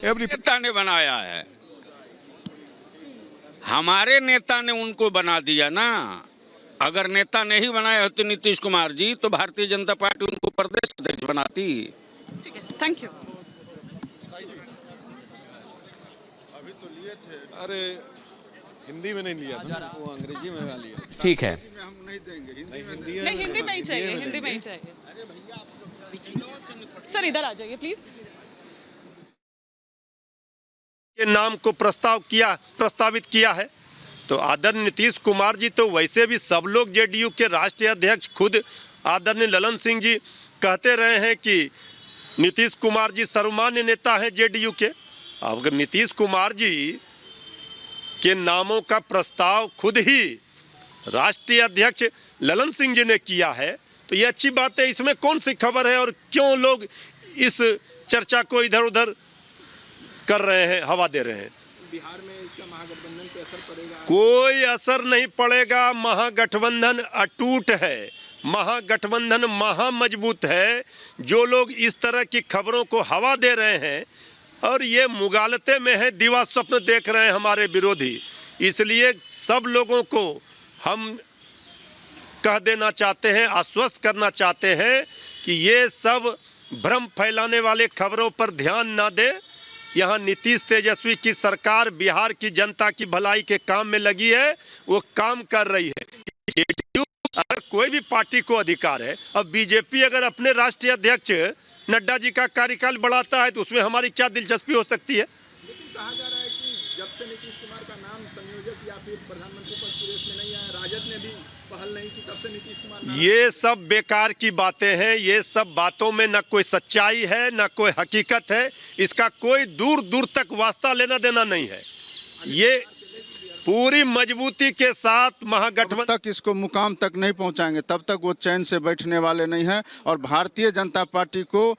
नेता ने बनाया है, हमारे नेता ने उनको बना दिया ना। अगर नेता नहीं बनाया होते नीतीश कुमार जी तो भारतीय जनता पार्टी उनको प्रदेश अध्यक्ष बनाती। ठीक है, थैंक यू। अभी तो लिए थे, अरे हिंदी में नहीं लिया था, वो अंग्रेजी में लिया। ठीक है, हम नहीं देंगे, नहीं, हिंदी में ही चाहिए, हिंदी में ही चाहिए। सर इधर आ जाइए प्लीज। के नाम को प्रस्तावित किया है तो आदरणीय नीतीश कुमार जी तो वैसे भी सब लोग जेडीयू के राष्ट्रीय अध्यक्ष खुद आदरणीय ललन सिंह जी कहते रहे हैं कि नीतीश कुमार जी सर्वमान्य नेता हैं जेडीयू के। अगर नीतीश कुमार जी के नामों का प्रस्ताव खुद ही राष्ट्रीय अध्यक्ष ललन सिंह जी ने किया है तो ये अच्छी बात है। इसमें कौन सी खबर है और क्यों लोग इस चर्चा को इधर उधर कर रहे हैं, हवा दे रहे हैं। बिहार में इसका महागठबंधन पे असर पड़ेगा? कोई असर नहीं पड़ेगा। महागठबंधन अटूट है, महागठबंधन महामजबूत है। जो लोग इस तरह की खबरों को हवा दे रहे हैं और ये मुगालते में है, दिवा स्वप्न देख रहे हैं हमारे विरोधी, इसलिए सब लोगों को हम कह देना चाहते हैं, आश्वस्त करना चाहते हैं कि ये सब भ्रम फैलाने वाले खबरों पर ध्यान ना दें। यहाँ नीतीश तेजस्वी की सरकार बिहार की जनता की भलाई के काम में लगी है, वो काम कर रही है। जेडीयू अगर कोई भी पार्टी को अधिकार है, अब बीजेपी अगर अपने राष्ट्रीय अध्यक्ष नड्डा जी का कार्यकाल बढ़ाता है तो उसमें हमारी क्या दिलचस्पी हो सकती है। लेकिन कहा जा रहा है कि जब से नीतीश कुमार का नाम संयोजक या फिर प्रधानमंत्री पद की रेस में नहीं आया, राजद ने भी पहल नहीं की, तब से नीतीश कुमार। ये सब बेकार की बातें हैं। ये सब बातों में न कोई सच्चाई है न कोई हकीकत है। इसका कोई दूर दूर तक वास्ता लेना देना नहीं है। ये पूरी मजबूती के साथ महागठबंधन तक इसको मुकाम तक नहीं पहुंचाएंगे तब तक वो चैन से बैठने वाले नहीं हैं। और भारतीय जनता पार्टी को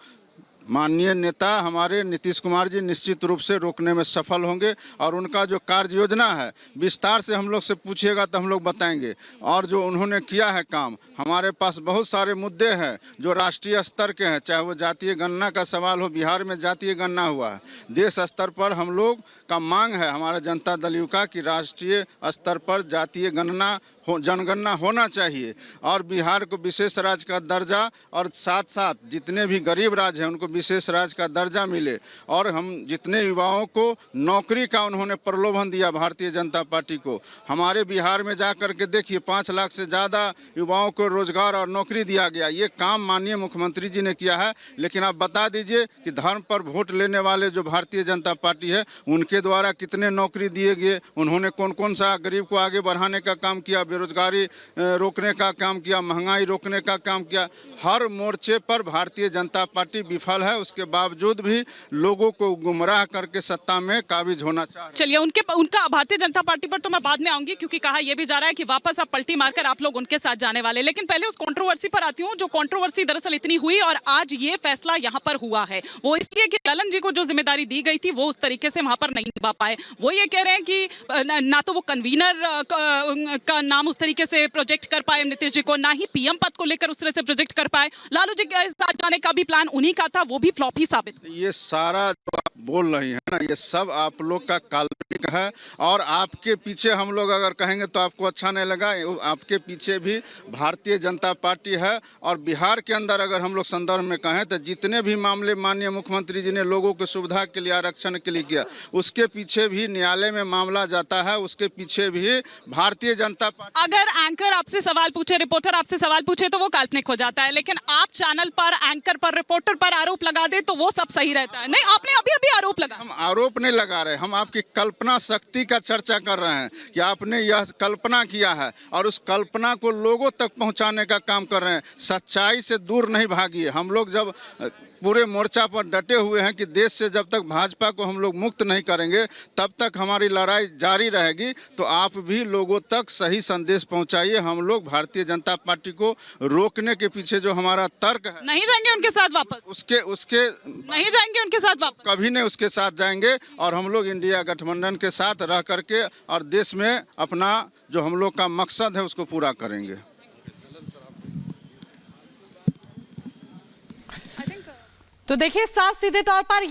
माननीय नेता हमारे नीतीश कुमार जी निश्चित रूप से रोकने में सफल होंगे। और उनका जो कार्य योजना है विस्तार से हम लोग से पूछिएगा तो हम लोग बताएंगे। और जो उन्होंने किया है काम, हमारे पास बहुत सारे मुद्दे हैं जो राष्ट्रीय स्तर के हैं, चाहे वो जातीय गणना का सवाल हो। बिहार में जातीय गणना हुआ है, देश स्तर पर हम लोग का मांग है, हमारा जनता दल यू का, कि राष्ट्रीय स्तर पर जातीय गणना जनगणना होना चाहिए और बिहार को विशेष राज्य का दर्जा, और साथ साथ जितने भी गरीब राज्य हैं उनको विशेष राज्य का दर्जा मिले। और हम जितने युवाओं को नौकरी का उन्होंने प्रलोभन दिया भारतीय जनता पार्टी को, हमारे बिहार में जा कर के देखिए 5 लाख से ज़्यादा युवाओं को रोजगार और नौकरी दिया गया। ये काम माननीय मुख्यमंत्री जी ने किया है। लेकिन आप बता दीजिए कि धर्म पर वोट लेने वाले जो भारतीय जनता पार्टी है उनके द्वारा कितने नौकरी दिए गए, उन्होंने कौन कौन सा गरीब को आगे बढ़ाने का काम किया, बेरोजगारी रोकने का काम किया, महंगाई रोकने का काम किया। हर मोर्चे पर भारतीय जनता पार्टी विफल है। उसके बावजूद भी लोगों को गुमराह करके सत्ता में काबिज होना चाहिए। चलिए उनका भारतीय जनता पार्टी पर तो मैं बाद में आऊंगी, क्योंकि कहा यह भी जा रहा है कि वापस आप पलटी मारकर आप लोग उनके साथ जाने वाले। लेकिन पहले उस कंट्रोवर्सी पर आती हूँ, जो कंट्रोवर्सी दरअसल इतनी हुई और आज ये फैसला यहाँ पर हुआ है वो इसलिए कि ललन जी को जो जिम्मेदारी दी गई थी वो उस तरीके से वहां पर नहीं निभा पाए। वो ये कह रहे हैं कि ना तो वो कन्वीनर का नाम उस तरीके से प्रोजेक्ट कर पाए नीतीश जी को, ना ही पीएम पद को लेकर उस तरह से प्रोजेक्ट कर पाए। लालू जी के साथ जाने का भी प्लान उन्हीं का था, वो भी फ्लॉप ही साबित। ये सारा जो आप बोल रही हैं ना, ये सब आप लोग का काल्पनिक है। और आपके पीछे हम लोग अगर कहेंगे तो आपको अच्छा नहीं लगा, आपके पीछे भी भारतीय जनता पार्टी है। और बिहार के अंदर अगर हम लोग संदर्भ में कहें तो जितने भी मामले माननीय मुख्यमंत्री जी ने लोगों की सुविधा के लिए, आरक्षण के लिए किया, उसके पीछे भी न्यायालय में मामला जाता है, उसके पीछे भी भारतीय जनता पार्टी। अगर एंकर आपसे सवाल पूछे, रिपोर्टर आपसे सवाल पूछे तो वो काल्पनिक हो जाता है, लेकिन आप चैनल पर एंकर पर, रिपोर्टर पर आरोप लगा दे तो वो सब सही रहता है। नहीं, आपने अभी अभी आरोप लगा। हम आरोप नहीं लगा रहे, हम आपकी कल्पना शक्ति का चर्चा कर रहे हैं कि आपने यह कल्पना किया है और उस कल्पना को लोगों तक पहुंचाने का काम कर रहे हैं। सच्चाई से दूर नहीं भागिए। हम लोग जब पूरे मोर्चा पर डटे हुए हैं कि देश से जब तक भाजपा को हम लोग मुक्त नहीं करेंगे तब तक हमारी लड़ाई जारी रहेगी। तो आप भी लोगों तक सही संदेश पहुंचाइए। हम लोग भारतीय जनता पार्टी को रोकने के पीछे जो हमारा तर्क है, नहीं जाएंगे उनके साथ वापस, उसके नहीं जाएंगे उनके साथ वापस, कभी नहीं उसके साथ जाएंगे। और हम लोग इंडिया गठबंधन के साथ रह करके और देश में अपना जो हम लोग का मकसद है उसको पूरा करेंगे। तो देखिए साफ सीधे तौर पर